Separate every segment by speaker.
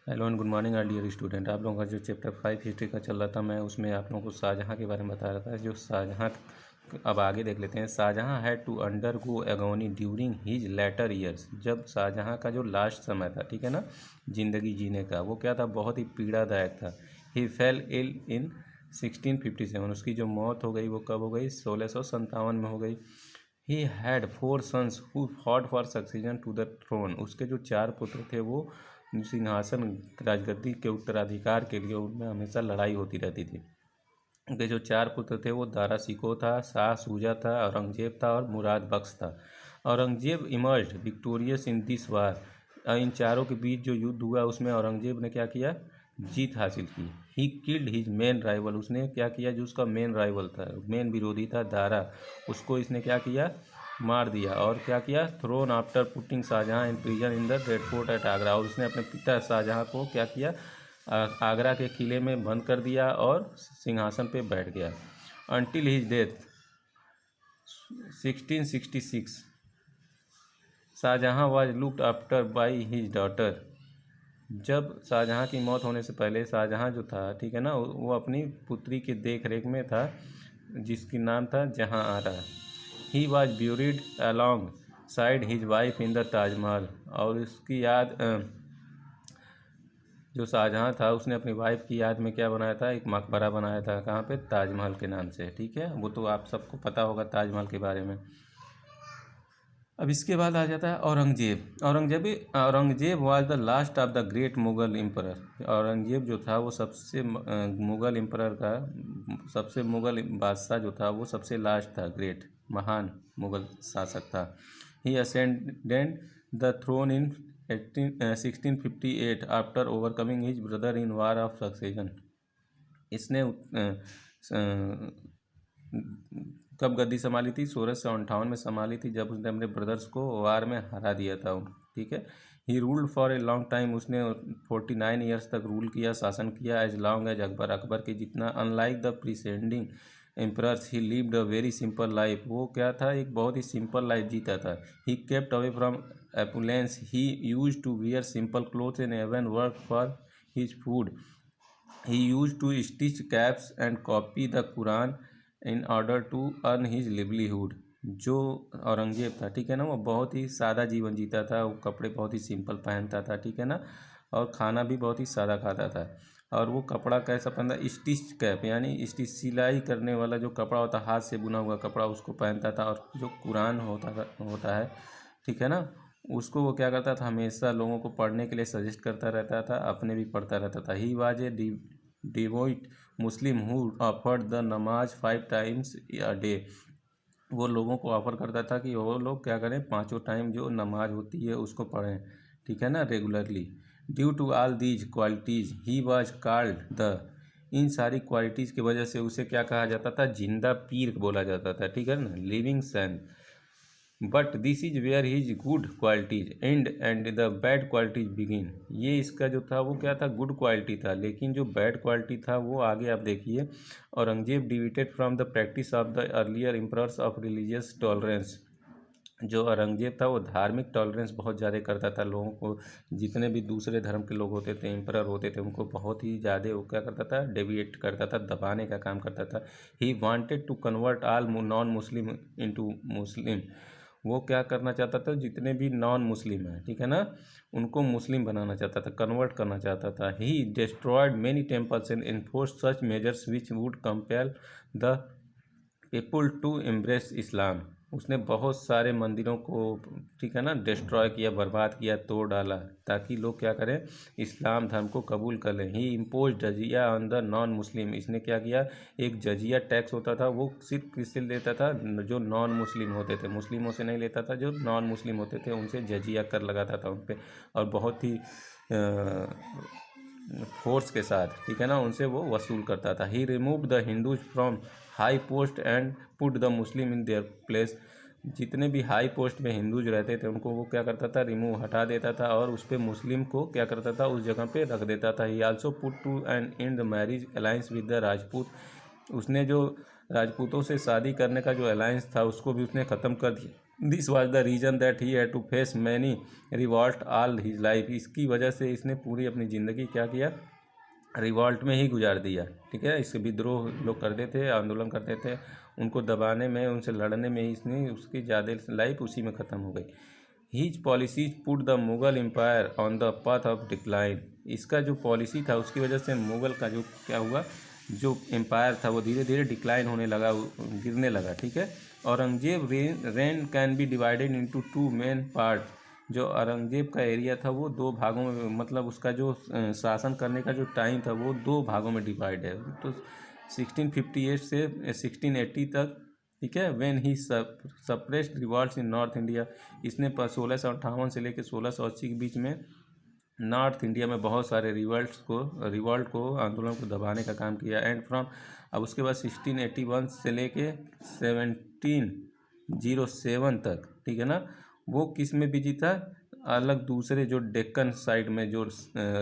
Speaker 1: Hello and good morning our dear student. आप लोगों का जो चैप्टर 5 हिस्ट्री का चल रहा था, मैं उसमें आप लोगों को शाहजहाँ के बारे में बता रहा था। जो शाहजहाँ, अब आगे देख लेते हैं। Shahjahan had to undergo agony during his later years. जब शाहजहाँ का जो लास्ट समय था, ठीक है ना, ज़िंदगी जीने का, वो क्या था, बहुत ही पीड़ादायक था। ही फेल इल इन 1657। उसकी जो मौत हो गई वो कब हो गई? 1657 में हो गई। He had 4 sons who fought for succession to the throne. उसके जो 4 पुत्र थे वो सिंहासन, राजगद्दी के उत्तराधिकार के लिए उनमें हमेशा लड़ाई होती रहती थी। उनके जो 4 पुत्र थे वो दारा शिकोह था, शाह शुजा था, औरंगजेब था और मुराद बख्श था। Aurangzeb emerged victorious in this war. इन चारों के बीच जो युद्ध हुआ उसमें औरंगजेब ने क्या किया? जीत हासिल की। He killed his main rival. उसने क्या किया? जो उसका मेन राइवल था, मेन विरोधी था, दारा, उसको इसने क्या किया? मार दिया। और क्या किया? Throne after putting Shahjahan in prison in the Red Fort at Agra. और उसने अपने पिता शाहजहाँ को क्या किया? आगरा के किले में बंद कर दिया और सिंहासन पे बैठ गया। Until his death 1666 Shahjahan was looked after by his daughter. जब शाहजहाँ की मौत होने से पहले शाहजहाँ जो था, ठीक है ना, वो अपनी पुत्री के देख रेख में था, जिसकी नाम था Jahan Ara. He was buried alongside his wife in the Taj Mahal. और उसकी याद, जो शाहजहाँ था उसने अपनी वाइफ की याद में क्या बनाया था? एक मकबरा बनाया था। कहाँ पे? ताजमहल के नाम से। ठीक है, वो तो आप सबको पता होगा ताजमहल के बारे में। अब इसके बाद आ जाता है Aurangzeb. Aurangzeb was the last of the great Mughal emperor. Aurangzeb जो था वो सबसे मुगल एम्परर का, सबसे मुगल बादशाह जो था वो सबसे लास्ट था, ग्रेट, महान मुगल शासक था। He ascended the throne in 1658 after overcoming his brother in war of succession. इसने कब गद्दी संभाली थी? 1658 में संभाली थी, जब उसने अपने ब्रदर्स को वार में हरा दिया था। ठीक है। He ruled for a long time. उसने 49 ईयर्स तक रूल किया, शासन किया, as long as Akbar, Akbar के जितना। Unlike the preceding emperors he lived a very simple life. वो क्या था? एक बहुत ही सिंपल लाइफ जीता था। He kept away from opulence. He use to wear simple clothes and even work for his food. He use to stitch caps and copy the Quran in order to earn his livelihood. जो औरंगजेब था, ठीक है ना, वो बहुत ही सादा जीवन जीता था। वो कपड़े बहुत ही सिंपल पहनता था, ठीक है ना, और खाना भी बहुत ही सादा खाता था। और वो कपड़ा कैसा पहनता? स्टिच कैप, यानी स्टिच, सिलाई करने वाला जो कपड़ा होता, हाथ से बुना हुआ कपड़ा, उसको पहनता था। और जो कुरान होता है, ठीक है ना, उसको वो क्या करता था? हमेशा लोगों को पढ़ने के लिए सजेस्ट करता रहता था, अपने भी पढ़ता रहता था। He was a devote Muslim who offered the नमाज 5 टाइम्स अ डे। वो लोगों को ऑफर करता था कि वो लोग क्या करें? 5 टाइम जो नमाज होती है उसको पढ़ें, ठीक है ना, regularly. Due to all these qualities he was called the. इन सारी क्वालिटीज़ की वजह से उसे क्या कहा जाता था? जिंदा पीर बोला जाता था, ठीक है ना, living son. But this is where his good qualities and the bad qualities begin. ये इसका जो था वो क्या था? गुड क्वालिटी था, लेकिन जो बैड क्वालिटी था वो आगे आप देखिए। Aurangzeb deviated from the practice of the earlier emperors of religious tolerance. जो औरंगजेब था वो धार्मिक टॉलरेंस बहुत ज़्यादा करता था। लोगों को, जितने भी दूसरे धर्म के लोग होते थे, एम्परर होते थे, उनको बहुत ही ज़्यादा वो क्या करता था? डेविएट करता था, दबाने का काम करता था। He wanted to convert all non Muslim into Muslim. वो क्या करना चाहता था? जितने भी नॉन मुस्लिम हैं, ठीक है ना, उनको मुस्लिम बनाना चाहता था, कन्वर्ट करना चाहता था। He destroyed many temples and enforce such measures which would compel the people to embrace Islam. उसने बहुत सारे मंदिरों को, ठीक है ना, डिस्ट्रॉय किया, बर्बाद किया, तोड़ डाला, ताकि लोग क्या करें? इस्लाम धर्म को कबूल कर लें। He impose jizya on the non Muslim. इसने क्या किया? एक जजिया टैक्स होता था, वो सिर्फ किससे लेता था? जो नॉन मुस्लिम होते थे, मुस्लिमों से नहीं लेता था। जो नॉन मुस्लिम होते थे उनसे जजिया कर लगाता था उन पर, और बहुत ही फोर्स के साथ, ठीक है ना, उनसे वो वसूल करता था। He remove the Hindus from high post and put the Muslim in their place. जितने भी हाई पोस्ट में हिंदूज रहते थे उनको वो क्या करता था? रिमूव, हटा देता था, और उस पर मुस्लिम को क्या करता था? उस जगह पे रख देता था। He also put to end in the marriage alliance with the Rajput. उसने जो राजपूतों से शादी करने का जो अलायंस था उसको भी उसने ख़त्म कर दिया। This was the reason that he had to face many revolt all his life. इसकी वजह से इसने पूरी अपनी ज़िंदगी क्या किया, रिवॉल्ट में ही गुजार दिया। ठीक है, इससे विद्रोह लोग करते थे, आंदोलन करते थे, उनको दबाने में, उनसे लड़ने में ही इसने उसकी ज़्यादा लाइफ उसी में ख़त्म हो गई। His policies put the Mughal empire on the path of decline. इसका जो पॉलिसी था उसकी वजह से मुग़ल का जो क्या हुआ, जो एम्पायर था वो धीरे धीरे डिक्लाइन होने लगा, गिरने लगा। ठीक है, Aurangzeb rain can be divided into two main part. जो औरंगजेब का एरिया था वो दो भागों में, मतलब उसका जो शासन करने का जो टाइम था वो दो भागों में डिवाइड है। तो 1658 से 1680 तक, ठीक है, when he suppressed revolts in north India. इसने 1658 से लेकर 1680 के बीच में नॉर्थ इंडिया में बहुत सारे रिवॉल्ट को आंदोलन को दबाने का काम किया। एंड फ्रॉम, अब उसके बाद 1681 से लेके 1707 तक, ठीक है ना, वो किस में बिजी था, अलग दूसरे जो डेक्कन साइड में जो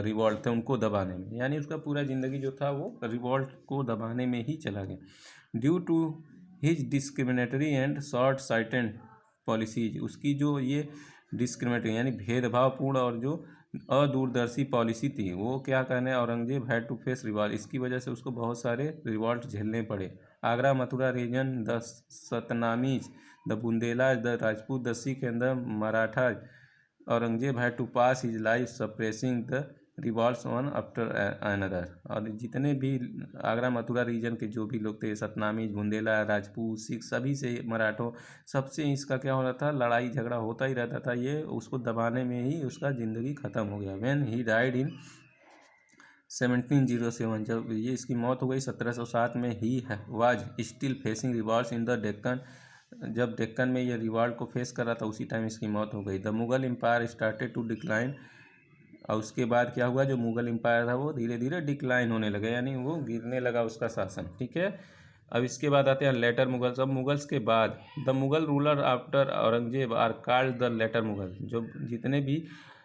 Speaker 1: रिवॉल्ट थे उनको दबाने में। यानी उसका पूरा ज़िंदगी जो था वो रिवॉल्ट को दबाने में ही चला गया। Due to his discriminatory and short sighted policies, उसकी जो ये डिस्क्रिमिनेटरी यानी भेदभावपूर्ण और जो अदूरदर्शी पॉलिसी थी, वो क्या कहने, Aurangzeb had to face revolt. इसकी वजह से उसको बहुत सारे रिवॉल्ट झेलने पड़े। Agra Mathura region, the Satnamis, the Bundelas, the Rajput, the Sikh and the Marathas. Aurangzeb had to pass his life suppressing the revolts one after another. और जितने भी आगरा मथुरा रीजन के जो भी लोग थे, सतनामीज, बुंदेला, राजपूत, सिख, सभी से, मराठों, सबसे इसका क्या हो रहा था, लड़ाई झगड़ा होता ही रहता था। ये उसको दबाने में ही उसका ज़िंदगी ख़त्म हो गया। व्हेन ही डाइड इन 1707, जब ये इसकी मौत हो गई 1707 में, he was still facing revolts in the Deccan. जब डेक्कन में ये रिवॉल्ट को फेस कर रहा था उसी टाइम इसकी मौत हो गई। The Mughal empire started to decline. और उसके बाद क्या हुआ, जो मुग़ल एम्पायर था वो धीरे धीरे डिक्लाइन होने लगा, यानी वो गिरने लगा उसका शासन। ठीक है, अब इसके बाद आते हैं लेटर मुगल्स। अब मुगल्स के बाद, the Mughal ruler after Aurangzeb are called the later Mughal. जो जितने भी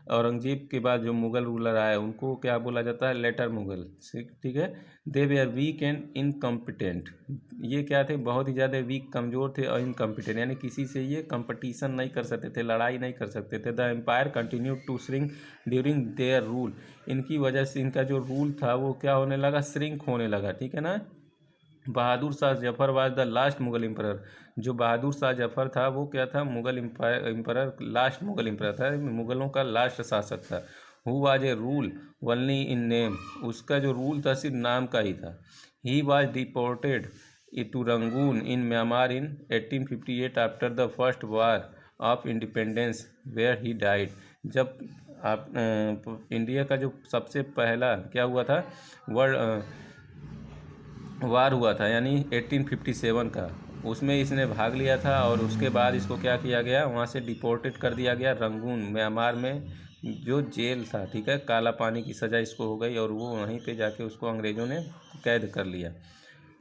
Speaker 1: औरंगजेब के बाद जो मुग़ल रूलर आए उनको क्या बोला जाता है, लेटर मुग़ल। ठीक है, दे वे आर वीक एंड इनकम्पिटेंट। ये क्या थे, बहुत ही ज़्यादा वीक, कमज़ोर थे और इनकम्पिटेंट, यानी किसी से ये कंपटीशन नहीं कर सकते थे, लड़ाई नहीं कर सकते थे। The empire continue to shrink during their rule. इनकी वजह से इनका जो रूल था वो क्या होने लगा, श्रिंक होने लगा। ठीक है ना। Bahadur Shah Zafar was the last Mughal emperor. जो बहादुर शाह जफर था वो क्या था, Mughal emperor, last Mughal emperor था, मुग़लों का लास्ट शासक था। Who was a rule only in name. उसका जो रूल था सिर्फ नाम का ही था। He was deported to Rangoon in Myanmar in 1858 after the first war of independence where he died. जब आप इंडिया का जो सबसे पहला क्या हुआ था, वर्ल्ड वार हुआ था, यानी 1857 का, उसमें इसने भाग लिया था। और उसके बाद इसको क्या किया गया, वहाँ से डिपोर्टेड कर दिया गया रंगून, म्यांमार में जो जेल था। ठीक है, काला पानी की सज़ा इसको हो गई और वो वहीं पे जाके उसको अंग्रेज़ों ने कैद कर लिया।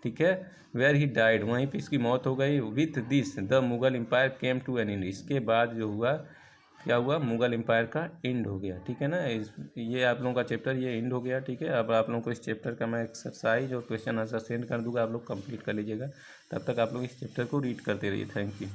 Speaker 1: ठीक है, वेयर ही डाइड, वहीं पे इसकी मौत हो गई। With this the Mughal empire came to an end. इसके बाद जो हुआ, क्या हुआ, मुग़ल एम्पायर का एंड हो गया। ठीक है ना। ये आप लोगों का चैप्टर ये एंड हो गया। ठीक है, अब आप लोगों को इस चैप्टर का मैं एक्सरसाइज और क्वेश्चन आंसर सेंड कर दूंगा, आप लोग कंप्लीट कर लीजिएगा। तब तक आप लोग इस चैप्टर को रीड करते रहिए। Thank you.